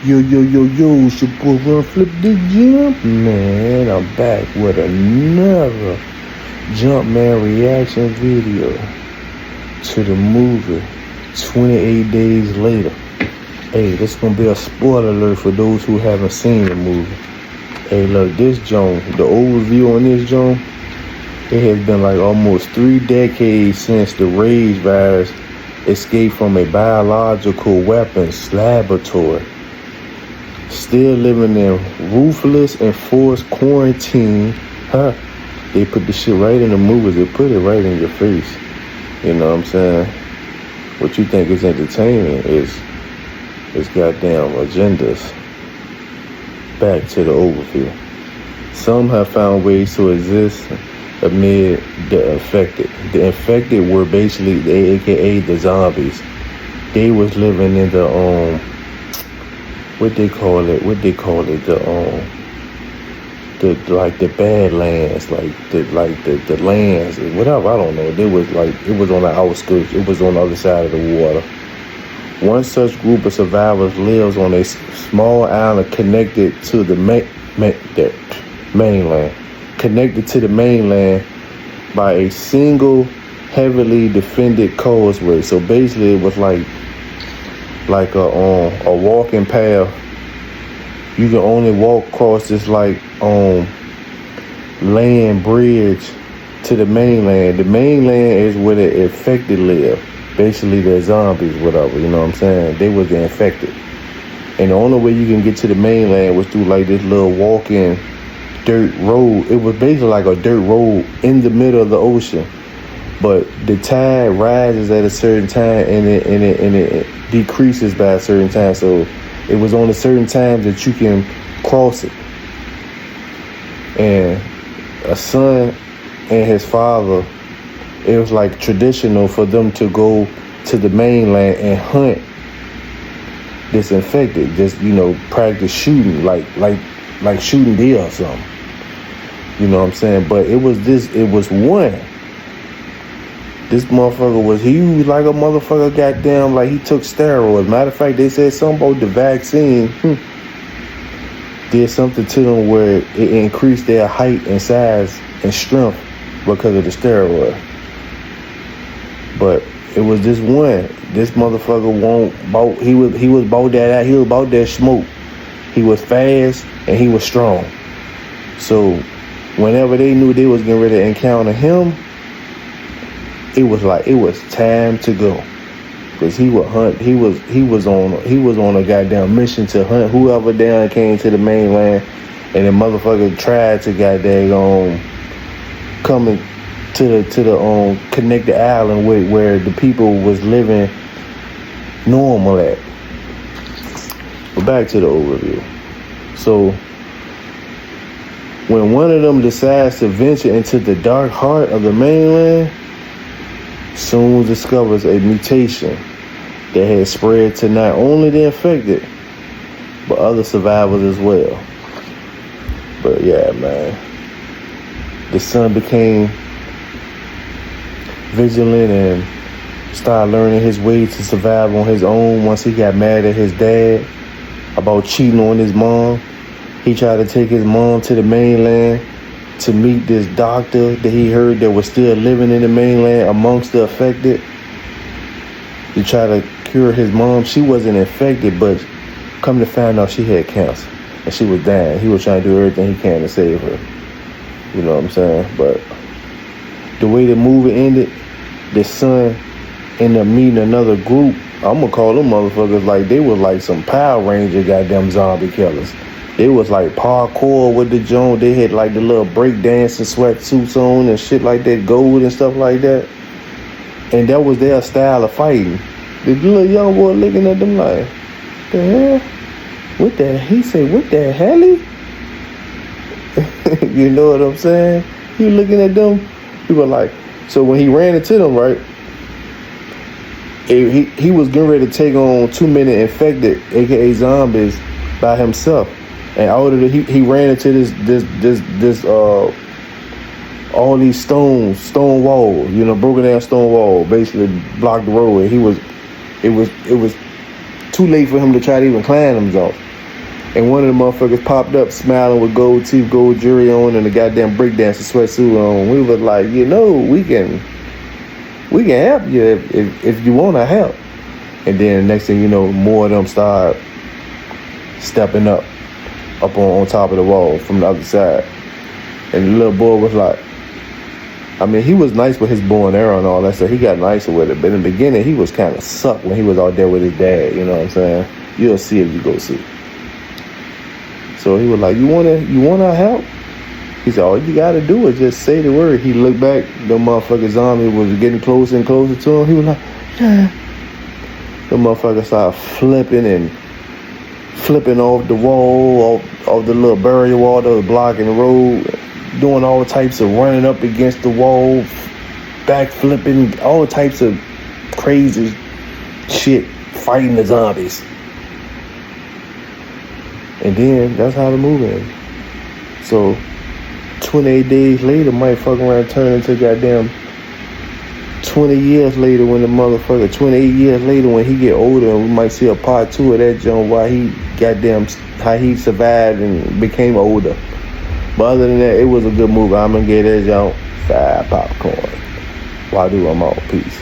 Yo, it's your boy Run Flip the Jump, man. I'm back with another Jumpman reaction video to the movie 28 Days Later. Hey, this gonna be a spoiler alert for those who haven't seen the movie. Hey, look, this joint, the overview on this joint, it has been like almost 3 decades since the rage virus escaped from a biological weapons laboratory. Still living in ruthless and forced quarantine. They put the shit right in the movies. They put it right in your face. You know what I'm saying? What you think is entertaining is goddamn agendas. Back to the overview. Some have found ways to exist amid the infected. The infected were basically AKA the zombies. They was living in the what they call it, the Badlands, the lands, whatever, I don't know. It was on the outskirts, it was on the other side of the water. One such group of survivors lives on a small island connected to the mainland. Connected to the mainland by a single heavily defended causeway. So basically it was like a walking path. You can only walk across this land bridge to the mainland. The mainland is where the infected live. Basically they're zombies, whatever, you know what I'm saying? They was the infected. And the only way you can get to the mainland was through like this little walking dirt road. It was basically like a dirt road in the middle of the ocean. But the tide rises at a certain time and it decreases by a certain time. So it was on a certain time that you can cross it. And a son and his father, it was like traditional for them to go to the mainland and hunt this infected. Just, you know, practice shooting, like shooting deer or something. You know what I'm saying? But it was one. This motherfucker was huge like a motherfucker, goddamn, like he took steroids. Matter of fact, they said something about the vaccine did something to them where it increased their height and size and strength because of the steroid. But it was this one. This motherfucker he was about that out. He was about that smoke. He was fast and he was strong. So whenever they knew they was getting ready to encounter him, it was time to go, because he would hunt. He was on a goddamn mission to hunt whoever down came to the mainland, and the motherfucker tried to goddamn coming to the connected island where the people was living normal at. But back to the overview. So when one of them decides to venture into the dark heart of the mainland, soon discovers a mutation that has spread to not only the infected, but other survivors as well. But yeah, man, the son became vigilant and started learning his way to survive on his own. Once he got mad at his dad about cheating on his mom, he tried to take his mom to the mainland to meet this doctor that he heard that was still living in the mainland amongst the affected, to try to cure his mom. She wasn't infected, but come to find out she had cancer and she was dying. He was trying to do everything he can to save her. You know what I'm saying? But the way the movie ended, the son ended up meeting another group. I'm gonna call them motherfuckers like they was like some Power Ranger goddamn zombie killers. They was like parkour with the joint. They had like the little break dancing sweatsuits on and shit like that, gold and stuff like that. And that was their style of fighting. The little young boy looking at them like, the hell? What the? He said, what the hell? You know what I'm saying? He looking at them. He was like, so when he ran into them, right? He was getting ready to take on 2 minute infected, aka zombies, by himself. And he ran into this all these stone walls, you know, broken down stone wall, basically blocked the road. And it was too late for him to try to even climb them off. And one of the motherfuckers popped up smiling with gold teeth, gold jewelry on, and a goddamn breakdancer sweatsuit on. We was like, we can help you if you want to help. And then next thing you know, more of them start stepping up on top of the wall from the other side. And the little boy was like, I mean, he was nice with his bow and arrow and all that stuff. He got nicer with it. But in the beginning, he was kind of sucked when he was out there with his dad. You know what I'm saying? You'll see if you go see. So he was like, you wanna help? He said, all you gotta do is just say the word. He looked back, the motherfucker zombie was getting closer and closer to him. He was like, yeah. The motherfucker started flipping off the wall, off the little barrier wall that was blocking the road, doing all types of running up against the wall, back flipping, all types of crazy shit, fighting the zombies. And then that's how the movie ends. So 28 days later, might fucking around turn into goddamn 20 years later when the motherfucker, 28 years later when he get older, and we might see a part 2 of that joint why he goddamn, how he survived and became older. But other than that, it was a good movie. I'm gonna get that joint 5 popcorn. Why do I'm out? Peace.